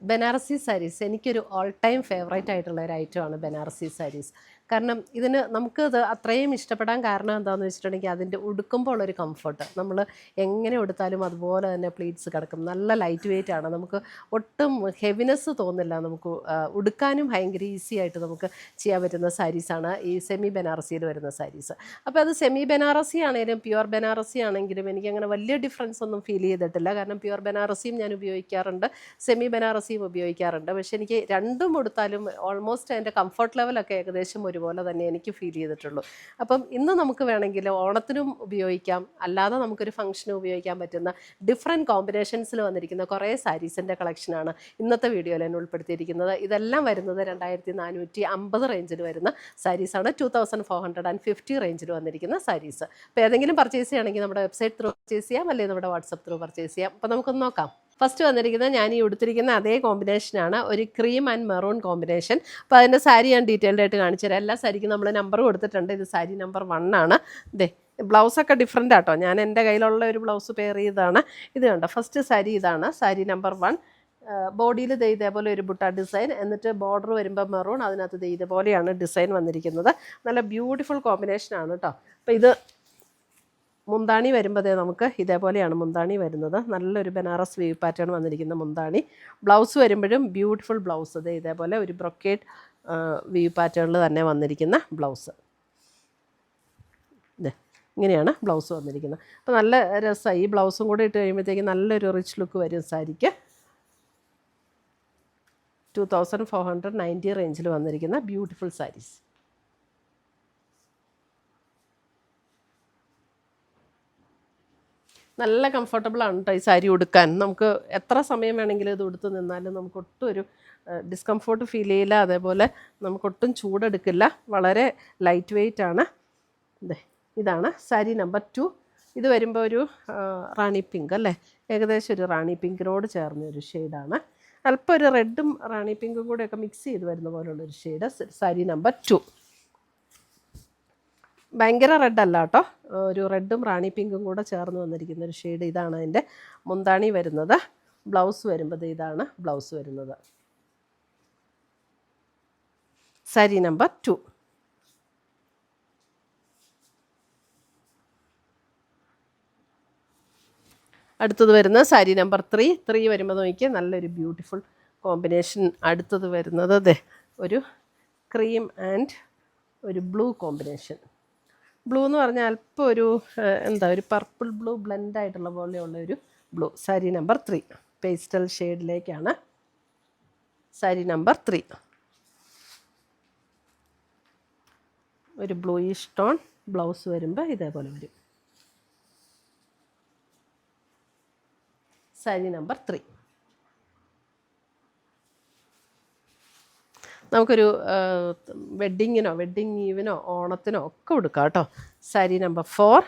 ബനാറസി സാരീസ് എനിക്കൊരു all time favourite ആയിട്ടുള്ള ഒരു ഐറ്റമാണ് ബനാറസി സാരീസ്. കാരണം ഇതിന് നമുക്കത് അത്രയും ഇഷ്ടപ്പെടാൻ കാരണം എന്താണെന്ന് വെച്ചിട്ടുണ്ടെങ്കിൽ അതിൻ്റെ ഉടുക്കുമ്പോൾ ഉള്ളൊരു കംഫർട്ട്. നമ്മൾ എങ്ങനെ ഉടുത്താലും അതുപോലെ തന്നെ പ്ലീറ്റ്സ് കിടക്കും. നല്ല ലൈറ്റ് വെയിറ്റ് ആണ്. നമുക്ക് ഒട്ടും ഹെവിനെസ് തോന്നില്ല. നമുക്ക് ഉടുക്കാനും ഭയങ്കര ഈസി ആയിട്ട് നമുക്ക് ചെയ്യാൻ പറ്റുന്ന സാരീസാണ് ഈ സെമി ബനാറസിയിൽ വരുന്ന സാരീസ്. അപ്പോൾ അത് സെമി ബനാറസി ആണെങ്കിലും പ്യുവർ ബനാറസി ആണെങ്കിലും എനിക്കങ്ങനെ വലിയ ഡിഫറൻസ് ഒന്നും ഫീൽ ചെയ്തിട്ടില്ല. കാരണം പ്യുവർ ബനാറസിയും ഞാൻ ഉപയോഗിക്കാറുണ്ട്, സെമി ബനാറസിയും ഉപയോഗിക്കാറുണ്ട്. പക്ഷേ എനിക്ക് രണ്ടും ഉടുത്താലും ഓൾമോസ്റ്റ് അതിൻ്റെ കംഫർട്ട് ലെവലൊക്കെ ഏകദേശം ഒരുപോലെ തന്നെ എനിക്ക് ഫീൽ ചെയ്തിട്ടുള്ളൂ. അപ്പം ഇന്ന് നമുക്ക് വേണമെങ്കിൽ ഓണത്തിനും ഉപയോഗിക്കാം, അല്ലാതെ നമുക്കൊരു ഫംഗ്ഷനും ഉപയോഗിക്കാൻ പറ്റുന്ന ഡിഫറെൻറ്റ് കോമ്പിനേഷൻസിൽ വന്നിരിക്കുന്ന കുറേ സാരീസിൻ്റെ കളക്ഷനാണ് ഇന്നത്തെ വീഡിയോയിൽ ഞാൻ ഉൾപ്പെടുത്തിയിരിക്കുന്നത്. ഇതെല്ലാം വരുന്നത് 2450 റേഞ്ചിൽ വരുന്ന സാരീസാണ്. 2450 റേഞ്ചിൽ വന്നിരിക്കുന്ന സാരീസ്. അപ്പോൾ ഏതെങ്കിലും പർച്ചേസ് ചെയ്യുകയാണെങ്കിൽ നമ്മുടെ വെബ്സൈറ്റ് ത്രൂ പർച്ചേസ് ചെയ്യാം, അല്ലെങ്കിൽ നമ്മുടെ വാട്സപ്പ് ത്രൂ പർച്ചേസ് ചെയ്യാം. അപ്പോൾ നമുക്കൊന്ന് നോക്കാം. ഫസ്റ്റ് വന്നിരിക്കുന്നത് ഞാൻ ഈ ഉടുത്തിരിക്കുന്ന അതേ കോമ്പിനേഷനാണ്, ഒരു ക്രീം ആൻഡ് മെറൂൺ കോമ്പിനേഷൻ. അപ്പോൾ അതിൻ്റെ സാരി ഞാൻ ഡീറ്റെയിൽഡ് ആയിട്ട് കാണിച്ചു തരാം. എല്ലാ സാരിക്കും നമ്മൾ നമ്പർ കൊടുത്തിട്ടുണ്ട്. ഇത് സാരി നമ്പർ 1 ആണ്. ഇതേ ബ്ലൗസൊക്കെ ഡിഫറെൻ്റ് ആട്ടോ. ഞാൻ എൻ്റെ കയ്യിലുള്ള ഒരു ബ്ലൗസ് പെയർ ചെയ്തതാണ്. ഇത് കണ്ടോ, ഫസ്റ്റ് സാരി ഇതാണ്, സാരി നമ്പർ 1. ബോഡിയിൽ ഇതേപോലെ ഒരു ബുട്ട ഡിസൈൻ, എന്നിട്ട് ബോർഡർ വരുമ്പോൾ മെറൂൺ, അതിനകത്ത് ഇതുപോലെയാണ് ഡിസൈൻ വന്നിരിക്കുന്നത്. നല്ല ബ്യൂട്ടിഫുൾ കോമ്പിനേഷനാണ് കേട്ടോ. അപ്പോൾ ഇത് മുന്താണി വരുമ്പോൾ നമുക്ക് ഇതേപോലെയാണ് മുന്താണി വരുന്നത്. നല്ലൊരു ബനാറസ് വീവ് പാറ്റേൺ വന്നിരിക്കുന്ന മുന്താണി. ബ്ലൗസ് വരുമ്പോഴും ബ്യൂട്ടിഫുൾ ബ്ലൗസ്, ഇതേപോലെ ഒരു ബ്രൊക്കേറ്റ് വീവ് പാറ്റേണിൽ തന്നെ വന്നിരിക്കുന്ന ബ്ലൗസ്. ഇങ്ങനെയാണ് ബ്ലൗസ് വന്നിരിക്കുന്നത്. അപ്പോൾ നല്ല രസമായി. ഈ ബ്ലൗസും കൂടെ ഇട്ട് കഴിയുമ്പോഴത്തേക്ക് നല്ലൊരു റിച്ച് ലുക്ക് വരും സാരിക്ക്. 2490 റേഞ്ചിൽ വന്നിരിക്കുന്ന ബ്യൂട്ടിഫുൾ സാരീസ്. നല്ല കംഫർട്ടബിളാണ് കേട്ടോ ഈ സാരി ഉടുക്കാൻ. നമുക്ക് എത്ര സമയം വേണമെങ്കിലും ഇത് ഉടുത്ത് നിന്നാലും നമുക്ക് ഒട്ടും ഒരു ഡിസ്കംഫോർട്ട് ഫീൽ ചെയ്യില്ല. അതേപോലെ നമുക്കൊട്ടും ചൂടെടുക്കില്ല. വളരെ ലൈറ്റ് വെയ്റ്റ് ആണ്. ഇതാണ് സാരി നമ്പർ 2. ഇത് വരുമ്പോൾ ഒരു റാണി പിങ്ക് അല്ലേ, ഏകദേശം ഒരു റാണി പിങ്കിനോട് ചേർന്ന ഒരു ഷെയ്ഡാണ്. അല്പം ഒരു റെഡും റാണി പിങ്കും കൂടെയൊക്കെ മിക്സ് ചെയ്ത് വരുന്ന പോലുള്ളൊരു ഷെയ്ഡ്, സാരി നമ്പർ 2. ഭയങ്കര റെഡല്ല കേട്ടോ, ഒരു റെഡും റാണി പിങ്കും കൂടെ ചേർന്ന് വന്നിരിക്കുന്ന ഒരു ഷെയ്ഡ്. ഇതാണ് അതിൻ്റെ മുന്താണി വരുന്നത്. ബ്ലൗസ് വരുമ്പോൾ ഇതാണ് ബ്ലൗസ് വരുന്നത്, സാരി നമ്പർ 2. അടുത്തത് വരുന്ന സാരി നമ്പർ 3 വരുമ്പോൾ നോക്കിയാൽ നല്ലൊരു ബ്യൂട്ടിഫുൾ കോമ്പിനേഷൻ. അടുത്തത് വരുന്നത് ഒരു ക്രീം ആൻഡ് ഒരു ബ്ലൂ കോമ്പിനേഷൻ. ബ്ലൂ എന്ന് പറഞ്ഞാൽ അല്പം ഒരു ഒരു പർപ്പിൾ ബ്ലൂ ബ്ലെൻഡ് ആയിട്ടുള്ള പോലെയുള്ള ഒരു ബ്ലൂ. സാരി നമ്പർ 3 പേസ്റ്റൽ ഷെയ്ഡിലേക്കാണ് സാരി നമ്പർ 3. ഒരു ബ്ലൂയിഷ് ടോൺ. ബ്ലൗസ് വരുമ്പോൾ ഇതേപോലെ വരും, സാരി നമ്പർ 3. നമുക്കൊരു വെഡ്ഡിങ്ങിനോ വെഡ്ഡിങ് ഈവിനോ ഓണത്തിനോ ഒക്കെ ഉടുക്കാം കേട്ടോ. സാരി നമ്പർ 4.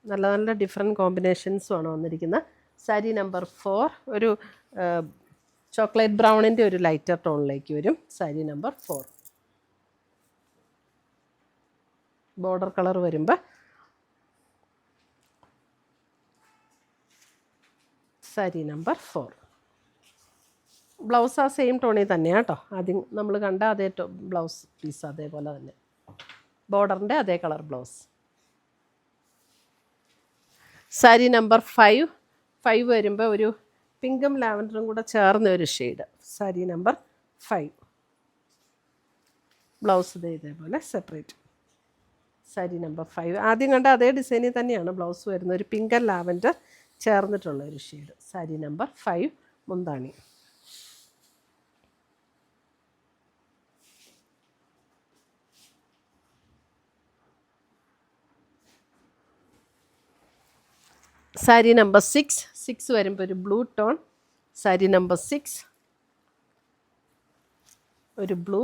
നല്ല നല്ല ഡിഫറെൻറ്റ് കോമ്പിനേഷൻസുമാണ് വന്നിരിക്കുന്നത്. സാരി നമ്പർ 4 ഒരു ചോക്ലേറ്റ് ബ്രൗണിൻ്റെ ഒരു ലൈറ്റർ ടോണിലേക്ക് വരും. സാരി നമ്പർ 4. ബോർഡർ കളർ വരുമ്പോൾ സാരി നമ്പർ 4. ബ്ലൗസ് ആ സെയിം ടോണിൽ തന്നെയാണ് കേട്ടോ. ആദ്യം നമ്മൾ കണ്ട അതേ ബ്ലൗസ് പീസ് അതേപോലെ തന്നെ, ബോർഡറിൻ്റെ അതേ കളർ ബ്ലൗസ്. സാരി നമ്പർ 5 വരുമ്പോൾ ഒരു പിങ്കും ലാവൻഡറും കൂടെ ചേർന്ന ഒരു ഷെയ്ഡ്, സാരി നമ്പർ 5. ബ്ലൗസ് ഇതേപോലെ സെപ്പറേറ്റ്, സാരി നമ്പർ 5. ആദ്യം കണ്ട അതേ ഡിസൈനിൽ തന്നെയാണ് ബ്ലൗസ് വരുന്നത്, ഒരു പിങ്ക് ആൻഡ് ലാവൻഡർ ചേർന്നിട്ടുള്ള ഒരു ഷെയ്ഡ്. സാരി നമ്പർ 5 മുന്താണി. സാരി നമ്പർ 6 വരുമ്പോൾ ഒരു ബ്ലൂ ടോൺ. സാരി നമ്പർ 6 ഒരു ബ്ലൂ.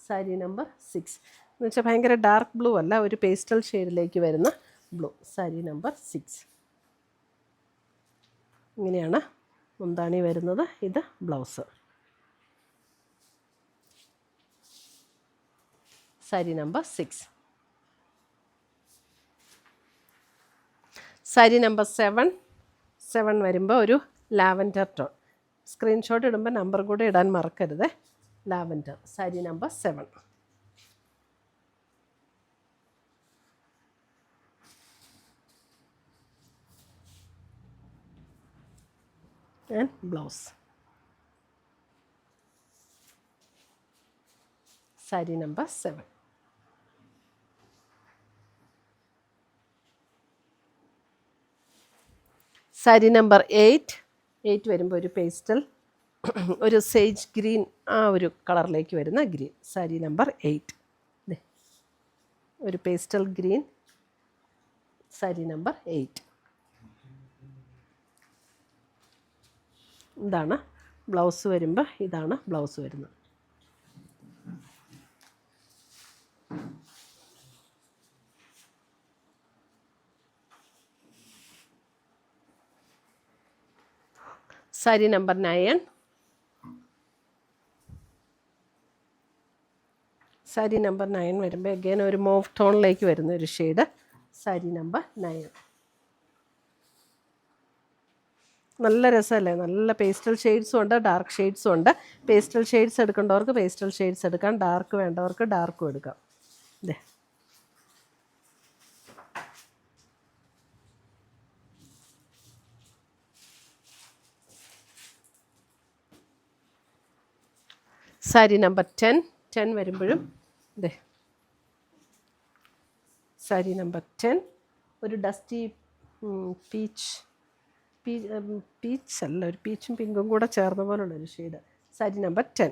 സാരി നമ്പർ 6 എന്ന് വെച്ചാൽ ഭയങ്കര ഡാർക്ക് ബ്ലൂ അല്ല, ഒരു പേസ്റ്റൽ ഷെയ്ഡിലേക്ക് വരുന്ന ബ്ലൂ. സാരി നമ്പർ 6. ഇങ്ങനെയാണ് മുന്താണി വരുന്നത്. ഇത് blouse. Sari number 6. Sari number 7 വരുമ്പോൾ ഒരു ലാവൻഡർ ടോൺ. സ്ക്രീൻഷോട്ട് ഇടുമ്പോൾ നമ്പർ കൂടെ ഇടാൻ മറക്കരുത്. Lavender sari number 7. And blouse sari number 7. Sari number 8 വരുമ്പോൾ ഒരു പേസ്റ്റൽ, ഒരു സേജ് ഗ്രീൻ, ആ ഒരു കളറിലേക്ക് വരുന്ന ഗ്രീൻ. സാരി നമ്പർ 8 ഒരു പേസ്റ്റൽ ഗ്രീൻ. സാരി നമ്പർ 8. ഇതാണ് ബ്ലൗസ് വരുമ്പോൾ, ഇതാണ് ബ്ലൗസ് വരുന്നത്. സാരി നമ്പർ 9. സാരി നമ്പർ 9 വരുമ്പോൾ അഗൈൻ ഒരു മോവ് ടോണിലേക്ക് വരുന്ന ഒരു ഷെയ്ഡ്. സാരി നമ്പർ 9 നല്ല രസമല്ലേ? നല്ല പേസ്റ്റൽ ഷെയ്ഡ്സും ഉണ്ട്, ഡാർക്ക് ഷെയ്ഡ്സും ഉണ്ട്. പേസ്റ്റൽ ഷെയ്ഡ്സ് എടുക്കേണ്ടവർക്ക് പേസ്റ്റൽ ഷെയ്ഡ്സ് എടുക്കാം, ഡാർക്ക് വേണ്ടവർക്ക് ഡാർക്കും എടുക്കാം. ഇതേ സാരി നമ്പർ 10 വരുമ്പോഴും ഇതേ സാരി നമ്പർ 10 ഒരു ഡസ്റ്റി പീച്ച് അല്ല, ഒരു പീച്ചും പിങ്കും കൂടെ ചേർന്ന പോലുള്ളൊരു ഷെയ്ഡ്. സാരി നമ്പർ 10.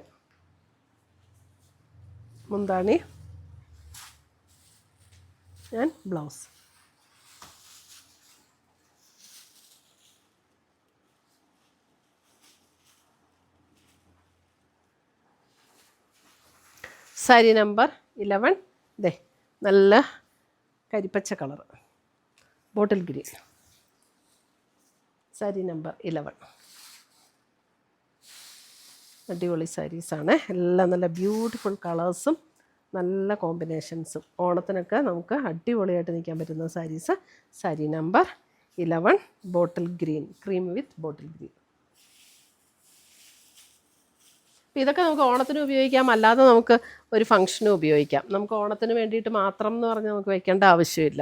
മുന്താണി ആൻഡ് ബ്ലൗസ്. സാരി നമ്പർ 11 ദേ നല്ല കരിപ്പച്ച colour, bottle green. Sari number 11 അടിപൊളി സാരീസാണ്. എല്ലാം നല്ല ബ്യൂട്ടിഫുൾ കളേഴ്സും നല്ല കോമ്പിനേഷൻസും. ഓണത്തിനൊക്കെ നമുക്ക് അടിപൊളിയായിട്ട് നിൽക്കാൻ പറ്റുന്ന saris. Sari number 11 bottle green, cream with bottle green. അപ്പോൾ ഇതൊക്കെ നമുക്ക് ഓണത്തിന് ഉപയോഗിക്കാം, അല്ലാതെ നമുക്ക് ഒരു ഫംഗ്ഷനും ഉപയോഗിക്കാം. നമുക്ക് ഓണത്തിന് വേണ്ടിയിട്ട് മാത്രം എന്ന് പറഞ്ഞാൽ നമുക്ക് വെക്കേണ്ട ആവശ്യമില്ല.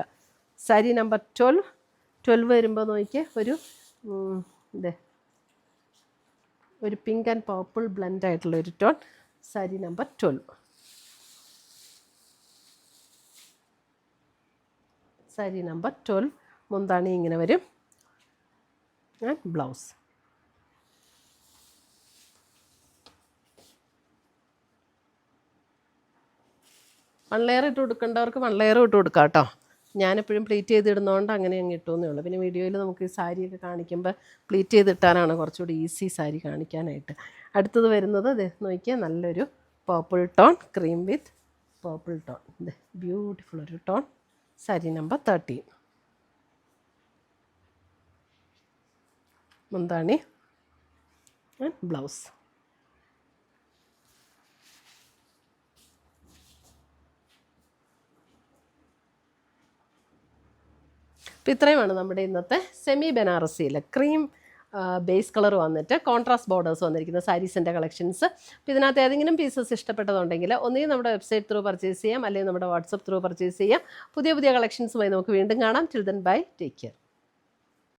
സാരി നമ്പർ 12 വരുമ്പോൾ നോക്കിയേ ഒരു പിങ്ക് ആൻഡ് പർപ്പിൾ ബ്ലെൻഡ് ആയിട്ടുള്ള ഒരു tone. Sari number 12. Sari number 12 മുന്താണി ഇങ്ങനെ വരും ആൻഡ് ബ്ലൗസ്. വൺ ലെയർ ഇട്ട് കൊടുക്കേണ്ടവർക്ക് വൺ ലെയർ ഇട്ട് കൊടുക്കാം കേട്ടോ. ഞാനെപ്പോഴും പ്ലീറ്റ് ചെയ്തിടുന്നതുകൊണ്ട് അങ്ങനെ അങ്ങ് ഇട്ടുവെന്നേ ഉള്ളൂ. പിന്നെ വീഡിയോയിൽ നമുക്ക് ഈ സാരിയൊക്കെ കാണിക്കുമ്പോൾ പ്ലീറ്റ് ചെയ്തിട്ടാനാണ് കുറച്ചുകൂടി ഈസി സാരി കാണിക്കാനായിട്ട്. അടുത്തത് വരുന്നത് നോക്കിയാൽ നല്ലൊരു പർപ്പിൾ ടോൺ, ക്രീം വിത്ത് പർപ്പിൾ ടോൺ. ബ്യൂട്ടിഫുൾ ഒരു ടോൺ. സാരി നമ്പർ 13. മുന്താണി ആൻഡ് ബ്ലൗസ്. അപ്പോൾ ഇത്രയുമാണ് നമ്മുടെ ഇന്നത്തെ സെമി ബനാറസിയിൽ ക്രീം ബേസ് കളർ വന്നിട്ട് കോൺട്രാസ്റ്റ് ബോർഡേഴ്സ് വന്നിരിക്കുന്ന സാരീസിൻ്റെ കളക്ഷൻസ്. അപ്പോൾ ഇതിനകത്ത് ഏതെങ്കിലും പീസസ് ഇഷ്ടപ്പെട്ടതുണ്ടെങ്കിൽ ഒന്നുകിൽ നമ്മുടെ വെബ്സൈറ്റ് ത്രൂ പർച്ചേസ് ചെയ്യാം, അല്ലെങ്കിൽ നമ്മുടെ വാട്സപ്പ് ത്രൂ പർച്ചേസ് ചെയ്യാം. പുതിയ കളക്ഷൻസുമായി നമുക്ക് വീണ്ടും കാണാം. Till then bye, take care.